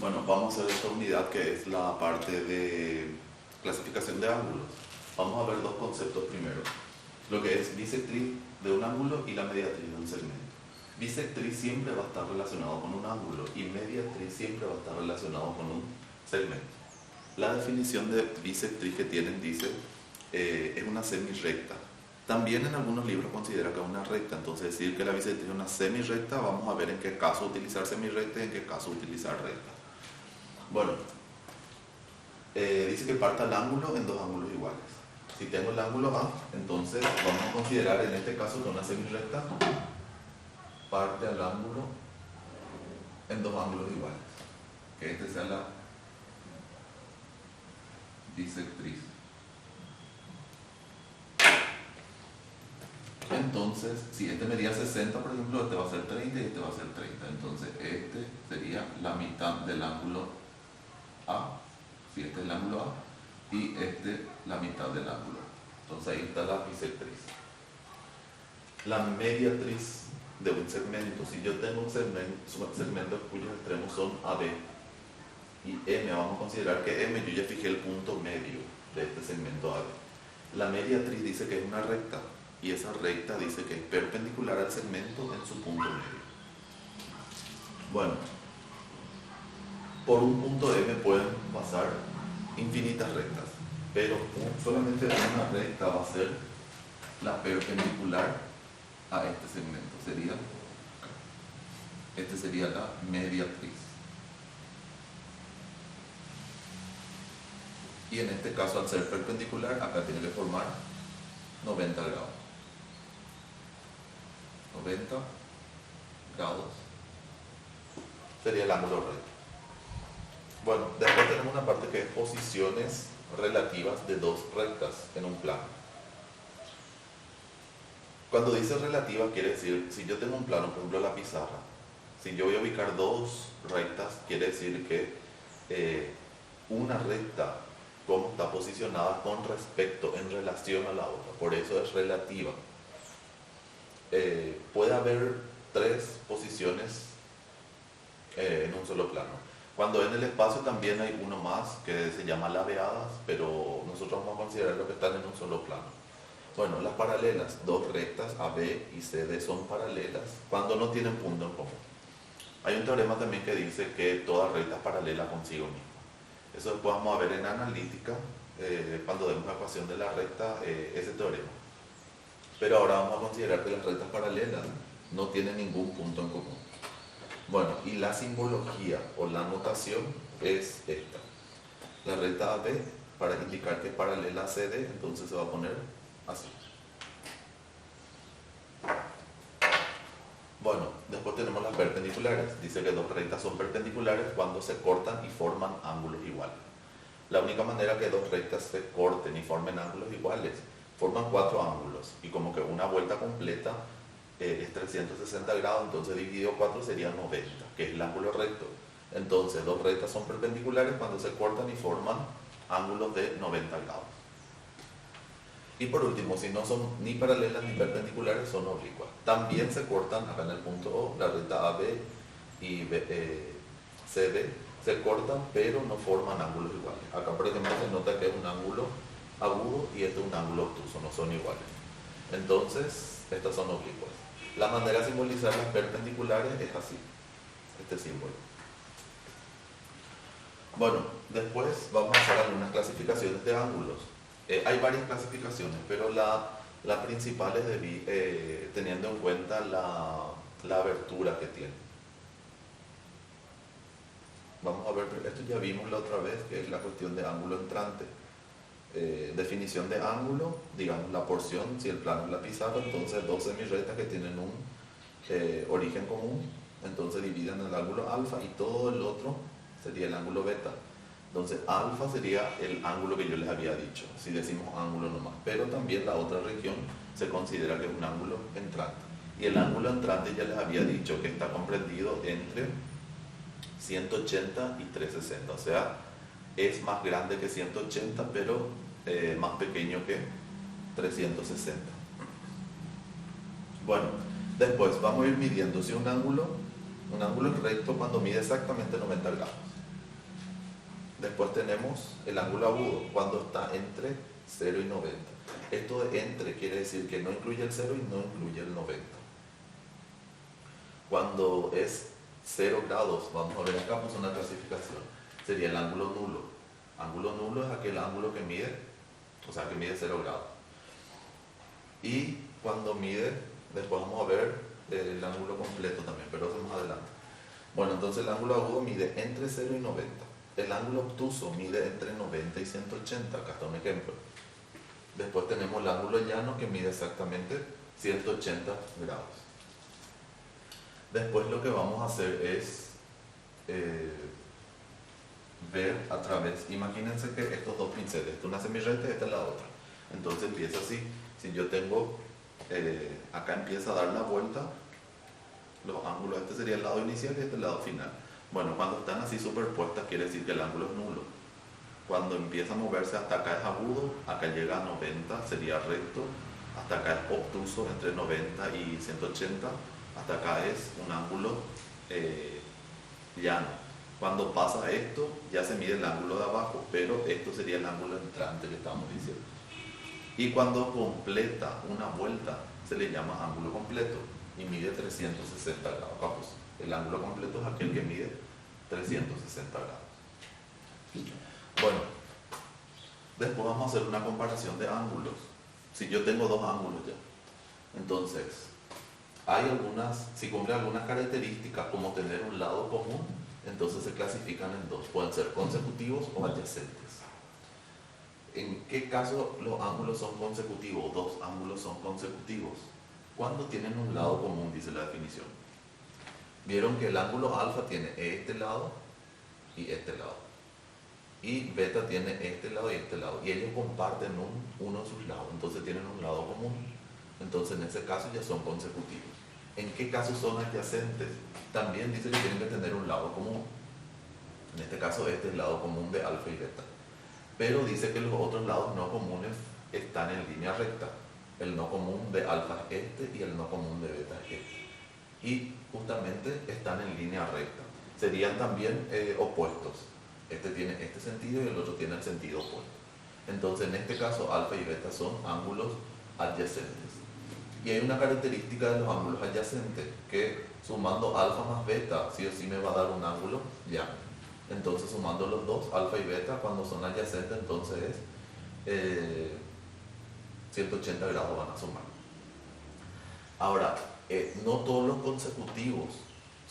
Bueno, vamos a hacer esta unidad que es la parte de clasificación de ángulos. Vamos a ver dos conceptos primero. Lo que es bisectriz de un ángulo y la mediatriz de un segmento. Bisectriz siempre va a estar relacionado con un ángulo y mediatriz siempre va a estar relacionado con un segmento. La definición de bisectriz que tienen dice es una semirrecta. También en algunos libros considera que es una recta, entonces decir que la bisectriz es una semirrecta, vamos a ver en qué caso utilizar semirrecta y en qué caso utilizar recta. Bueno, dice que parta el ángulo en dos ángulos iguales. Si tengo el ángulo A, entonces vamos a considerar en este caso que una semirrecta parte al ángulo en dos ángulos iguales. Que este sea la bisectriz. Entonces, si este medía 60, por ejemplo, este va a ser 30 y este va a ser 30. Entonces, este sería la mitad del ángulo A, si este es el ángulo A, y este la mitad del ángulo. Entonces, ahí está la bisectriz. La mediatriz de un segmento, si yo tengo un segmento cuyos extremos son AB y M, vamos a considerar que M, yo ya fijé el punto medio de este segmento AB. La mediatriz dice que es una recta, y esa recta dice que es perpendicular al segmento en su punto medio. Bueno, por un punto M pueden pasar infinitas rectas, pero solamente una recta va a ser la perpendicular a este segmento. Este sería la mediatriz. Y en este caso, al ser perpendicular, acá tiene que formar 90 grados. 90 grados sería el ángulo recto. Bueno, después tenemos una parte que es posiciones relativas de dos rectas en un plano. Cuando dice relativa quiere decir, si yo tengo un plano, por ejemplo la pizarra, si yo voy a ubicar dos rectas, quiere decir que una recta, cómo está posicionada con respecto, en relación a la otra, por eso es relativa. Puede haber tres posiciones en un solo plano. Cuando en el espacio también hay uno más que se llama laveadas, pero nosotros vamos a considerar lo que están en un solo plano. Bueno, las paralelas, dos rectas AB y CD son paralelas cuando no tienen punto en común. Hay un teorema también que dice que toda recta es paralela consigo misma. Eso después vamos a ver en analítica, cuando demos la ecuación de la recta, ese teorema. Pero ahora vamos a considerar que las rectas paralelas no tienen ningún punto en común. Bueno, y la simbología o la notación es esta. La recta AB, para indicar que es paralela a CD, entonces se va a poner así. Bueno, después tenemos las perpendiculares. Dice que dos rectas son perpendiculares cuando se cortan y forman ángulos iguales. La única manera que dos rectas se corten y formen ángulos iguales, forman cuatro ángulos, y como que una vuelta completa es 360 grados, entonces dividido 4 sería 90, que es el ángulo recto. Entonces, dos rectas son perpendiculares cuando se cortan y forman ángulos de 90 grados. Y por último, si no son ni paralelas ni perpendiculares, son oblicuas. También se cortan acá en el punto O, la recta AB y CD se cortan, pero no forman ángulos iguales. Acá, por ejemplo, se nota que es un ángulo agudo y este es un ángulo obtuso, no son iguales. Entonces, estas son oblicuas. La manera de simbolizar las perpendiculares es así, este símbolo. Bueno, después vamos a hacer algunas clasificaciones de ángulos. Hay varias clasificaciones, pero la principal es teniendo en cuenta la abertura que tiene. Vamos a ver, esto ya vimos la otra vez, que es la cuestión de ángulo entrante. Definición de ángulo, digamos la porción, si el plano es la pizarra, entonces dos semirrectas que tienen un origen común, entonces dividen el ángulo alfa y todo el otro sería el ángulo beta. Entonces alfa sería el ángulo que yo les había dicho, si decimos ángulo nomás, pero también la otra región se considera que es un ángulo entrante. Y el ángulo entrante ya les había dicho que está comprendido entre 180 y 360, o sea, es más grande que 180, pero más pequeño que 360. Bueno, después vamos a ir midiendo si un ángulo es recto cuando mide exactamente 90 grados. Después tenemos el ángulo agudo, cuando está entre 0 y 90. Esto de entre quiere decir que no incluye el 0 y no incluye el 90. Cuando es 0 grados, vamos a ver acá, pues una clasificación, sería el ángulo nulo. Ángulo nulo es aquel ángulo que mide, o sea, que mide 0 grados. Y cuando mide, después vamos a ver el ángulo completo también, pero eso más adelante. Bueno, entonces el ángulo agudo mide entre 0 y 90. El ángulo obtuso mide entre 90 y 180, acá está un ejemplo. Después tenemos el ángulo llano que mide exactamente 180 grados. Después lo que vamos a hacer es ver a través, imagínense que estos dos pinceles, esta es una semirrecta y esta es la otra. Entonces empieza así, si yo tengo, acá empieza a dar la vuelta, los ángulos, este sería el lado inicial y este el lado final. Bueno, cuando están así superpuestas quiere decir que el ángulo es nulo. Cuando empieza a moverse hasta acá es agudo, acá llega a 90, sería recto, hasta acá es obtuso entre 90 y 180, hasta acá es un ángulo llano. Cuando pasa esto, ya se mide el ángulo de abajo, pero esto sería el ángulo entrante que estamos diciendo. Y cuando completa una vuelta, se le llama ángulo completo y mide 360 grados. Vamos, el ángulo completo es aquel que mide 360 grados. Bueno, después vamos a hacer una comparación de ángulos. Si yo tengo dos ángulos ya, entonces hay algunas, si cumple algunas características como tener un lado común, entonces se clasifican en dos, pueden ser consecutivos o adyacentes. ¿En qué caso los ángulos son consecutivos? Dos ángulos son consecutivos cuando tienen un lado común, dice la definición. Vieron que el ángulo alfa tiene este lado y este lado, y beta tiene este lado y este lado, y ellos comparten uno de sus lados, entonces tienen un lado común. Entonces en ese caso ya son consecutivos. ¿En qué caso son adyacentes? También dice que tienen que tener un lado común. En este caso este es el lado común de alfa y beta. Pero dice que los otros lados no comunes están en línea recta. El no común de alfa es este y el no común de beta es este. Y justamente están en línea recta. Serían también opuestos. Este tiene este sentido y el otro tiene el sentido opuesto. Entonces en este caso alfa y beta son ángulos adyacentes. Y hay una característica de los ángulos adyacentes, que sumando alfa más beta, sí o sí me va a dar un ángulo llano. Entonces sumando los dos, alfa y beta, cuando son adyacentes, entonces es 180 grados van a sumar. Ahora, no todos los consecutivos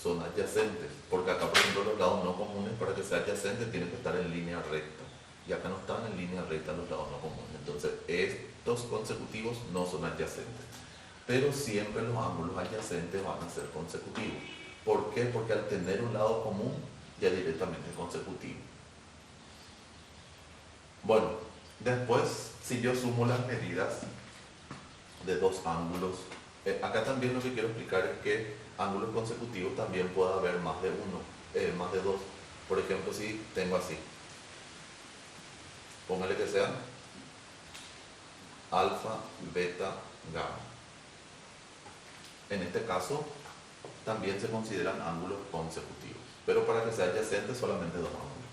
son adyacentes, porque acá por ejemplo los lados no comunes, para que sea adyacente tienen que estar en línea recta. Y acá no están en línea recta los lados no comunes. Entonces estos consecutivos no son adyacentes. Pero siempre los ángulos adyacentes van a ser consecutivos. ¿Por qué? Porque al tener un lado común, ya directamente es consecutivo. Bueno, después, si yo sumo las medidas de dos ángulos, acá también lo que quiero explicar es que ángulos consecutivos también puede haber más de uno, más de dos. Por ejemplo, si tengo así, póngale que sean alfa, beta, gamma. En este caso, también se consideran ángulos consecutivos, pero para que sea adyacente solamente dos ángulos.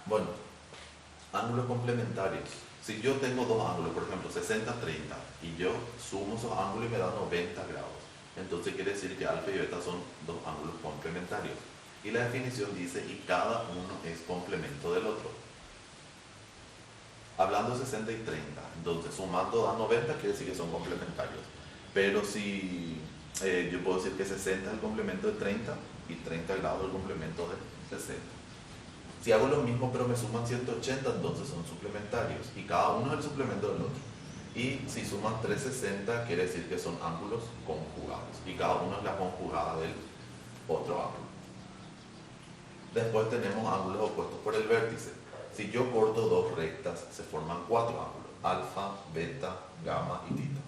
Bueno, ángulos complementarios. Si yo tengo dos ángulos, por ejemplo 60-30, y yo sumo esos ángulos y me da 90 grados, entonces quiere decir que alfa y beta son dos ángulos complementarios. Y la definición dice, y cada uno es complemento del otro. Hablando de 60 y 30, entonces sumando da 90, quiere decir que son complementarios. Pero si yo puedo decir que 60 es el complemento de 30 y 30 grados es el complemento de 60. Si hago lo mismo pero me suman 180, entonces son suplementarios y cada uno es el suplemento del otro. Y si suman 360 quiere decir que son ángulos conjugados y cada uno es la conjugada del otro ángulo. Después tenemos ángulos opuestos por el vértice. Si yo corto dos rectas se forman cuatro ángulos, alfa, beta, gamma y tita.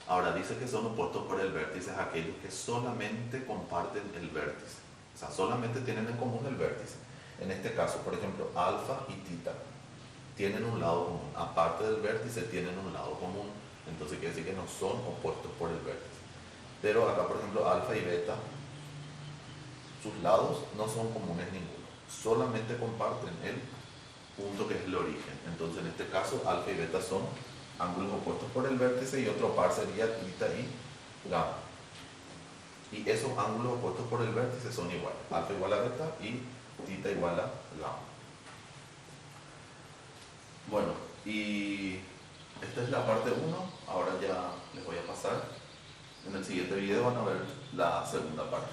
Ahora dice que son opuestos por el vértice aquellos que solamente comparten el vértice, o sea, solamente tienen en común el vértice. En este caso, por ejemplo, alfa y tita tienen un lado común, aparte del vértice tienen un lado común, entonces quiere decir que no son opuestos por el vértice. Pero acá, por ejemplo, alfa y beta, sus lados no son comunes ninguno, solamente comparten el punto que es el origen. Entonces en este caso alfa y beta son ángulos opuestos por el vértice y otro par sería tita y gamma. Y esos ángulos opuestos por el vértice son iguales. Alfa igual a beta y tita igual a gamma. Bueno, y esta es la parte 1. Ahora ya les voy a pasar. En el siguiente video van a ver la segunda parte.